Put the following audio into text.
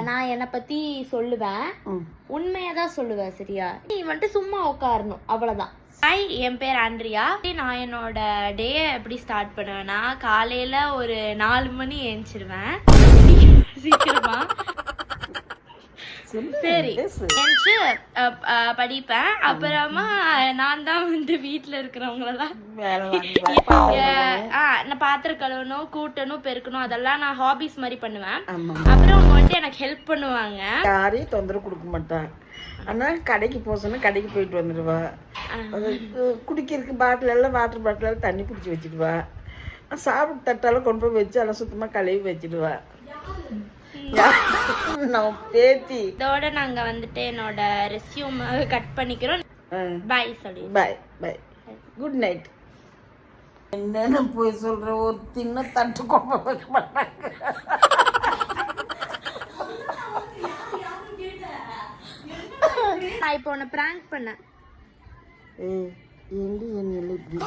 நான் என்னை பத்தி சொல்லுவேன், உண்மையா தான் சொல்லுவேன். சரியா? நீ வந்துட்டு சும்மா உட்காரணும், அவ்வளவுதான். ஹாய், என் பேர் ஆண்ட்ரியா. நான் என்னோட டே எப்படி ஸ்டார்ட் பண்ணுவேன்னா, காலையில ஒரு 4 மணி எழுந்திருவேன் சீக்கிரமா. சரி, எழுந்துச்சு படிப்பேன். அப்புறமா நான் தான் வந்து வீட்டுல இருக்கிறவங்களெல்லாம் நான் பாத்திரம் கழுவணும், கூட்டணும், பெருக்கணும், அதெல்லாம் நான் ஹாபிஸ் மாதிரி பண்ணுவேன். அப்புறம் அவங்க வந்துட்டு எனக்கு ஹெல்ப் பண்ணுவாங்க. யாரையும் தொந்தரவு கொடுக்க மாட்டேன். ஆனா கடைக்கு போக சொன்னா கடைக்கு போயிட்டு வந்துடுவா. குடிக்கிறதுக்கு பாட்டில் எல்லாம் வாட்டர் பாட்டில் தண்ணி பிடிச்சி வச்சுடுவா. சாப்பிட்டு தட்டாலும் கொண்டு போய் வச்சு எல்லாம் சுத்தமா கழுவி வச்சிடுவா. இதோட நாங்க வந்துட்டு என்னோட ரெஸ்யூம் கட் பண்ணிக்கிறோம். பாய் சொல்லி பாய் பாய், குட் நைட். என்னென்ன போய் சொல்ற, ஒரு தின்ன தட்டு கொண்டு வைக்க மாட்டாங்க. நான் இப்போ உன்னை பிராங்க் பண்ணேன். ஏய், எங்க என்ன இப்படி